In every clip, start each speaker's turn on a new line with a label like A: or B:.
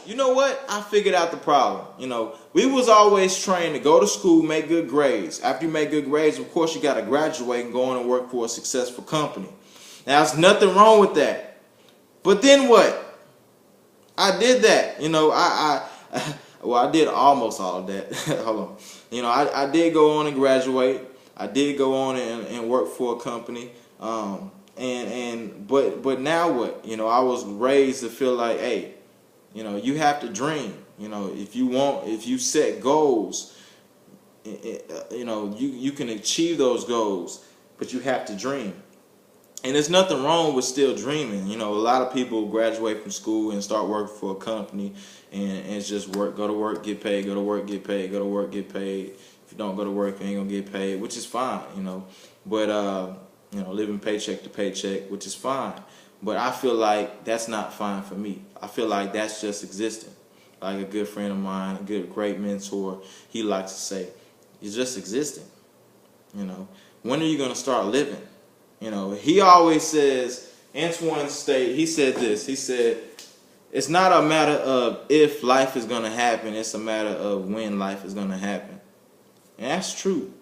A: you know what? I figured out the problem. We was always trained to go to school, make good grades. After you make good grades, of course, you got to graduate and go on and work for a successful company. Now, there's nothing wrong with that. But then what? I did that. I did almost all of that. Hold on. I did go on and graduate. I did go on and work for a company. But now what? I was raised to feel like, hey, you have to dream. If you set goals, you can achieve those goals, but you have to dream. And there's nothing wrong with still dreaming. A lot of people graduate from school and start working for a company, and it's just work, go to work, get paid, go to work, get paid, go to work, get paid. If you don't go to work, you ain't gonna get paid, which is fine, But living paycheck to paycheck, which is fine. But I feel like that's not fine for me. I feel like that's just existing. Like a good friend of mine, a great mentor, he likes to say, you're just existing. When are you gonna start living? He always says, Antoine State, he said this, he said, it's not a matter of if life is going to happen, it's a matter of when life is going to happen. And that's true.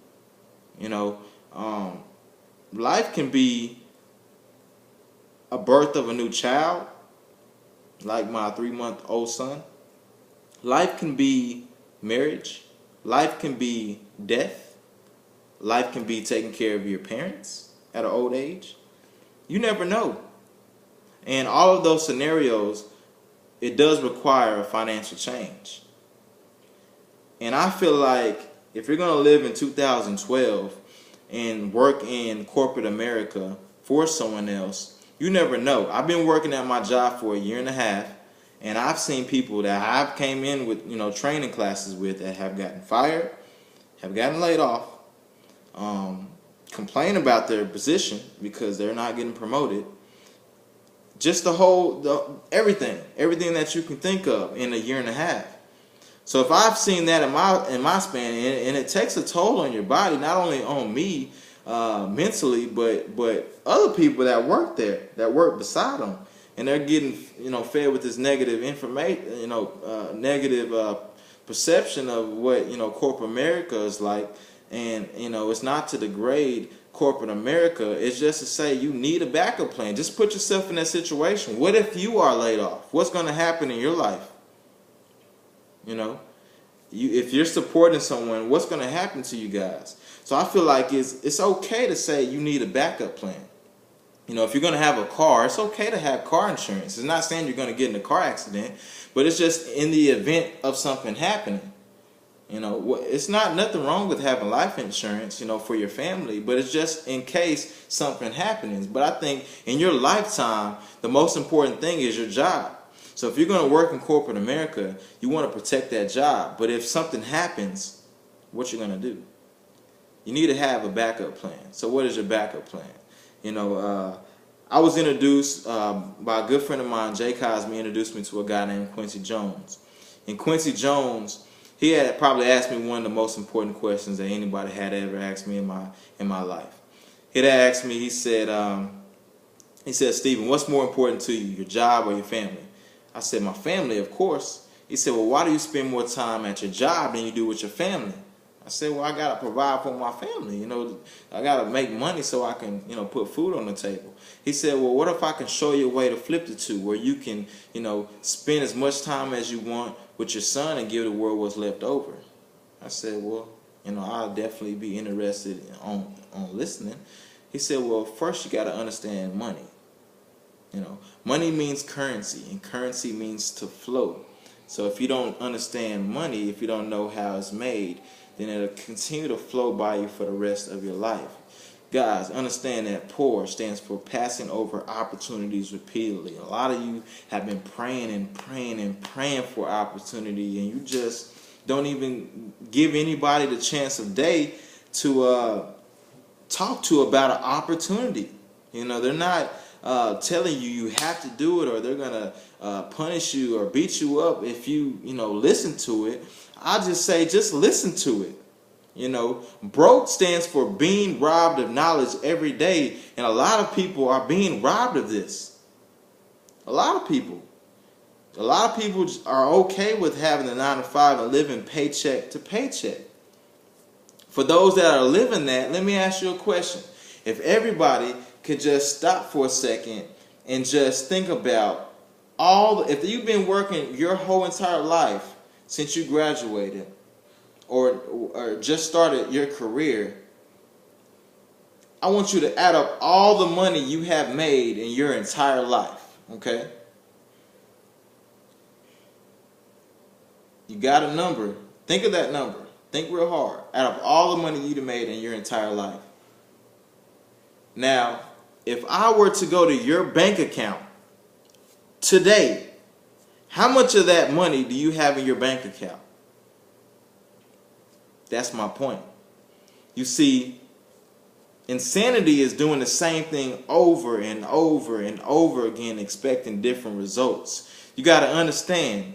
A: Life can be a birth of a new child, like my 3-month-old son. Life can be marriage. Life can be death. Life can be taking care of your parents at an old age. You never know. And all of those scenarios, it does require a financial change. And I feel like if you're going to live in 2012 and work in corporate America for someone else, you never know. I've been working at my job for 1.5 years, and I've seen people that I've came in with, training classes with that have gotten fired, have gotten laid off, complain about their position because they're not getting promoted. Just everything that you can think of in 1.5 years. So if I've seen that in my span, and it takes a toll on your body, not only on me mentally, but other people that work there, that work beside them, and they're getting fed with this negative information, negative perception of what corporate America is like. And it's not to degrade corporate America. It's just to say you need a backup plan. Just put yourself in that situation. What if you are laid off? What's going to happen in your life? If you're supporting someone, what's going to happen to you guys? So I feel like it's okay to say you need a backup plan. If you're going to have a car, it's okay to have car insurance. It's not saying you're going to get in a car accident, but it's just in the event of something happening. It's nothing wrong with having life insurance, for your family, but it's just in case something happens. But I think in your lifetime, the most important thing is your job. So if you're going to work in corporate America, you want to protect that job. But if something happens, what you're going to do? You need to have a backup plan. So what is your backup plan? I was introduced by a good friend of mine, Jay Cosme, introduced me to a guy named Quincy Jones. And Quincy Jones, he had probably asked me one of the most important questions that anybody had ever asked me in my life. He'd asked me, he said, Stephen, what's more important to you, your job or your family? I said, my family, of course. He said, well, why do you spend more time at your job than you do with your family? I said, well, I got to provide for my family. I got to make money so I can, put food on the table. He said, well, what if I can show you a way to flip the two, where you can, spend as much time as you want with your son and give the world what's left over? I said, well, I'll definitely be interested on listening. He said, well, first you got to understand money. Money means currency, and currency means to flow. So if you don't understand money, if you don't know how it's made, then it'll continue to flow by you for the rest of your life. Guys, understand that POUR stands for passing over opportunities repeatedly. A lot of you have been praying and praying and praying for opportunity, and you just don't even give anybody the chance of day to talk to about an opportunity. They're not telling you have to do it, or they're going to punish you or beat you up if you, listen to it. I just say just listen to it. Broke stands for being robbed of knowledge every day, and a lot of people are being robbed of this. A lot of people. A lot of people are okay with having a 9 to 5 and living paycheck to paycheck. For those that are living that, let me ask you a question. If everybody could just stop for a second and just think about if you've been working your whole entire life since you graduated or just started your career, I want you to add up all the money you have made in your entire life, okay? You got a number. Think of that number. Think real hard. Add up all the money you've made in your entire life. Now, if I were to go to your bank account today, how much of that money do you have in your bank account? That's my point. You see, insanity is doing the same thing over and over and over again, expecting different results. You got to understand,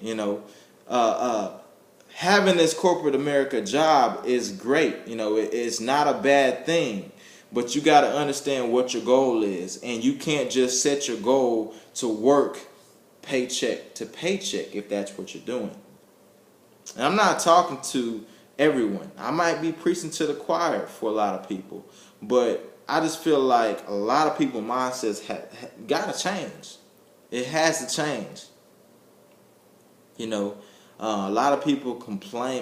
A: having this corporate America job is great. It's not a bad thing. But you got to understand what your goal is. And you can't just set your goal to work paycheck to paycheck if that's what you're doing. And I'm not talking to everyone. I might be preaching to the choir for a lot of people. But I just feel like a lot of people's mindsets got to change. It has to change. A lot of people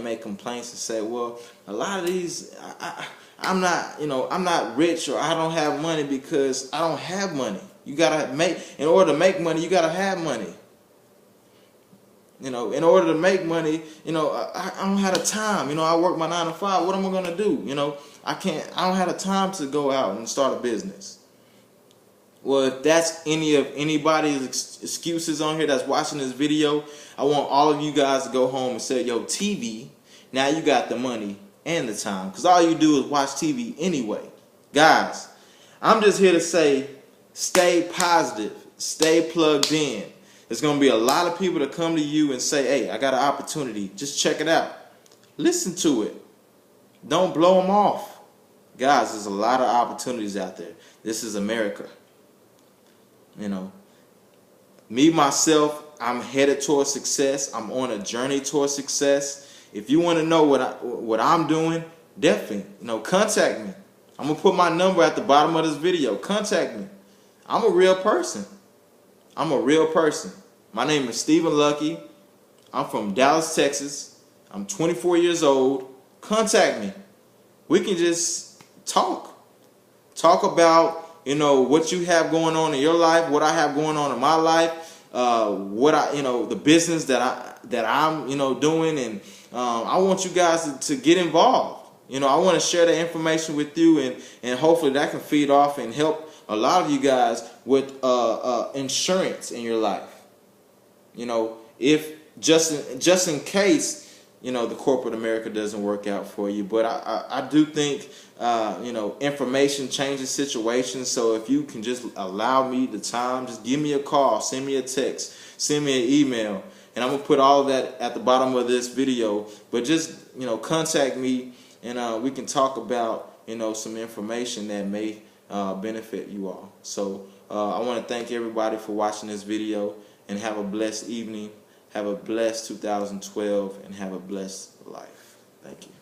A: make complaints and say, well, a lot of these, I'm not rich, or I don't have money because I don't have money. You gotta in order to make money, you gotta have money. In order to make money, I don't have the time. I work my 9 to 5. What am I gonna do? I don't have the time to go out and start a business. Well, if that's anybody's excuses on here that's watching this video, I want all of you guys to go home and say, yo, TV, now you got the money and the time. Because all you do is watch TV anyway. Guys, I'm just here to say, stay positive. Stay plugged in. There's going to be a lot of people that come to you and say, hey, I got an opportunity. Just check it out. Listen to it. Don't blow them off. Guys, there's a lot of opportunities out there. This is America. Me, myself, I'm headed towards success. I'm on a journey towards success. If you want to know what I'm doing, definitely, contact me. I'm going to put my number at the bottom of this video. Contact me. I'm a real person. My name is Stephen Luckey. I'm from Dallas, Texas. I'm 24 years old. Contact me. We can just talk. Talk about what you have going on in your life, what I have going on in my life, the business that I'm doing, and I want you guys to get involved. I want to share the information with you, and hopefully that can feed off and help a lot of you guys with insurance in your life. If just in case the corporate America doesn't work out for you. But I do think, information changes situations. So if you can just allow me the time, just give me a call, send me a text, send me an email. And I'm going to put all of that at the bottom of this video. But just, contact me, and we can talk about, some information that may benefit you all. So I want to thank everybody for watching this video, and have a blessed evening. Have a blessed 2012, and have a blessed life. Thank you.